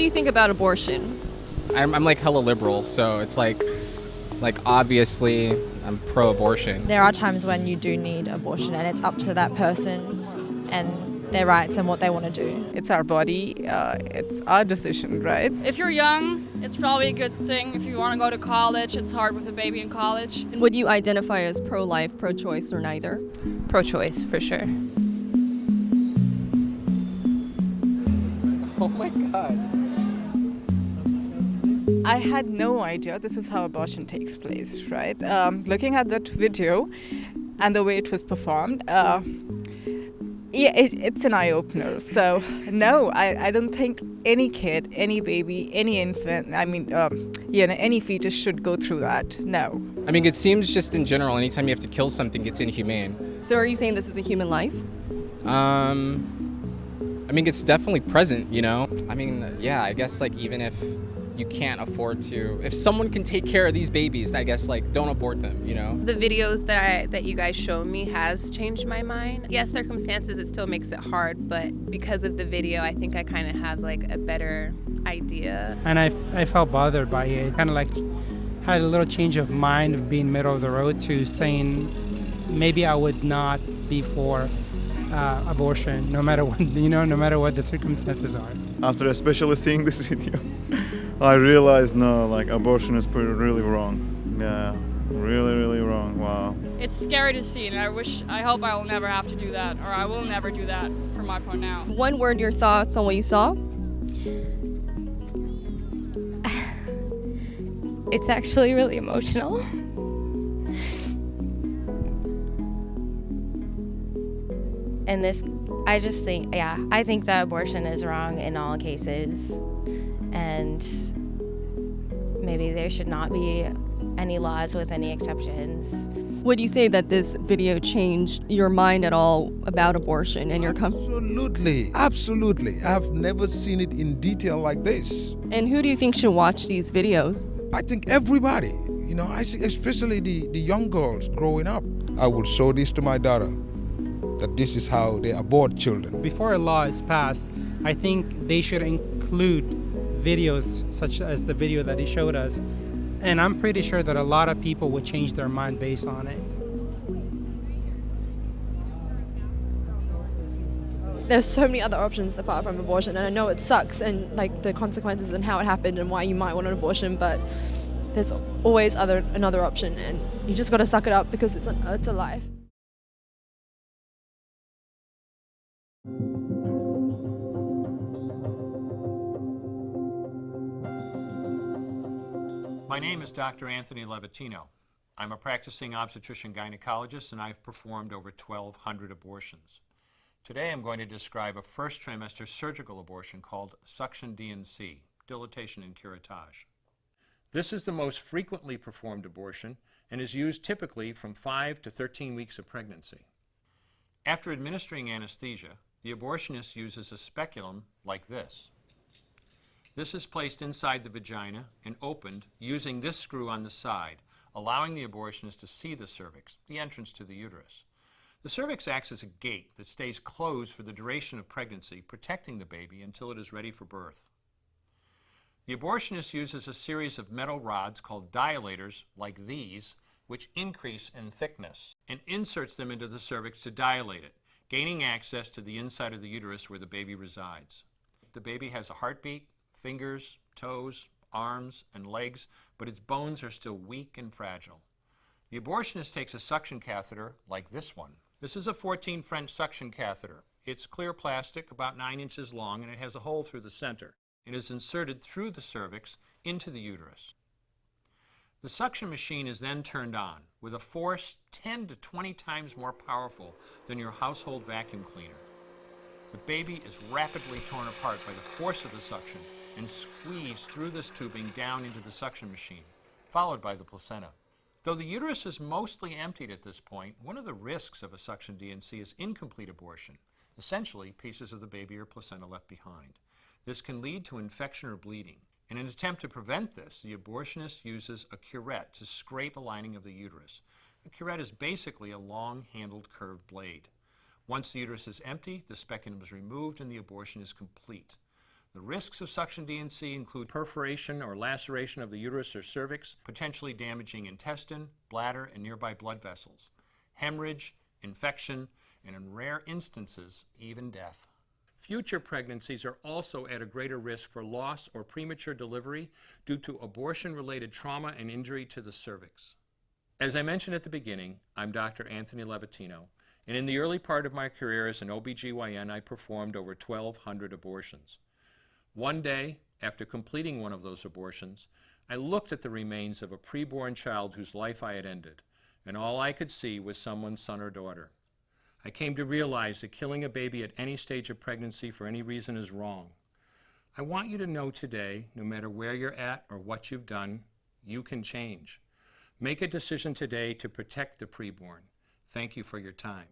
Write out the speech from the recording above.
do you think about abortion? I'm like hella liberal, so it's like obviously I'm pro-abortion. There are times when you do need abortion, and it's up to that person and their rights and what they want to do. It's our body, it's our decision, right? If you're young, it's probably a good thing. If you want to go to college, it's hard with a baby in college. And would you identify as pro-life, pro-choice, or neither? Pro-choice, for sure. Oh my god. I had no idea this is how abortion takes place, right? Looking at that video and the way it was performed, it's an eye-opener. So, no, I don't think any kid, any baby, any infant, any fetus should go through that. No. I mean, it seems just in general, anytime you have to kill something, it's inhumane. So are you saying this is a human life? I mean, it's definitely present, you know? I mean, yeah, I guess, like, even if you can't afford to, if someone can take care of these babies, I guess, like, don't abort them, you know? The videos that you guys show me has changed my mind. Yes, circumstances, it still makes it hard, but because of the video, I think I kind of have, like, a better idea. And I felt bothered by it. Kind of like had a little change of mind of being middle of the road to saying maybe I would not be for abortion, no matter what, no matter what the circumstances are. After especially seeing this video, I realized, no, like, abortion is really wrong. Yeah, really, really wrong. Wow. It's scary to see, and I hope I will never have to do that, or I will never do that for my part now. One word, your thoughts on what you saw? It's actually really emotional. And I just think, I think that abortion is wrong in all cases. And maybe there should not be any laws with any exceptions. Would you say that this video changed your mind at all about abortion and your Absolutely. I've never seen it in detail like this. And who do you think should watch these videos? I think everybody, especially the young girls growing up. I will show this to my daughter, that this is how they abort children. Before a law is passed, I think they should include videos such as the video that he showed us. And I'm pretty sure that a lot of people would change their mind based on it. There's so many other options apart from abortion, and I know it sucks and like the consequences and how it happened and why you might want an abortion, but there's always another option, and you just got to suck it up because it's a life. My name is Dr. Anthony Levatino. I'm a practicing obstetrician-gynecologist, and I've performed over 1,200 abortions. Today I'm going to describe a first trimester surgical abortion called suction D&C, dilatation and curettage. This is the most frequently performed abortion and is used typically from 5 to 13 weeks of pregnancy. After administering anesthesia, the abortionist uses a speculum like this. This is placed inside the vagina and opened using this screw on the side, allowing the abortionist to see the cervix, the entrance to the uterus. The cervix acts as a gate that stays closed for the duration of pregnancy, protecting the baby until it is ready for birth. The abortionist uses a series of metal rods called dilators, like these, which increase in thickness, and inserts them into the cervix to dilate it, gaining access to the inside of the uterus where the baby resides. The baby has a heartbeat, fingers, toes, arms, and legs, but its bones are still weak and fragile. The abortionist takes a suction catheter like this one. This is a 14 French suction catheter. It's clear plastic, about 9 inches long, and it has a hole through the center. It is inserted through the cervix into the uterus. The suction machine is then turned on with a force 10 to 20 times more powerful than your household vacuum cleaner. The baby is rapidly torn apart by the force of the suction and squeezed through this tubing down into the suction machine, followed by the placenta. Though the uterus is mostly emptied at this point, one of the risks of a suction D&C is incomplete abortion, essentially pieces of the baby or placenta left behind. This can lead to infection or bleeding. In an attempt to prevent this, the abortionist uses a curette to scrape the lining of the uterus. A curette is basically a long-handled curved blade. Once the uterus is empty, the speculum is removed and the abortion is complete. The risks of suction DNC include perforation or laceration of the uterus or cervix, potentially damaging intestine, bladder, and nearby blood vessels, hemorrhage, infection, and in rare instances, even death. Future pregnancies are also at a greater risk for loss or premature delivery due to abortion-related trauma and injury to the cervix. As I mentioned at the beginning, I'm Dr. Anthony Levatino, and in the early part of my career as an OBGYN, I performed over 1,200 abortions. One day, after completing one of those abortions, I looked at the remains of a preborn child whose life I had ended, and all I could see was someone's son or daughter. I came to realize that killing a baby at any stage of pregnancy for any reason is wrong. I want you to know today, no matter where you're at or what you've done, you can change. Make a decision today to protect the preborn. Thank you for your time.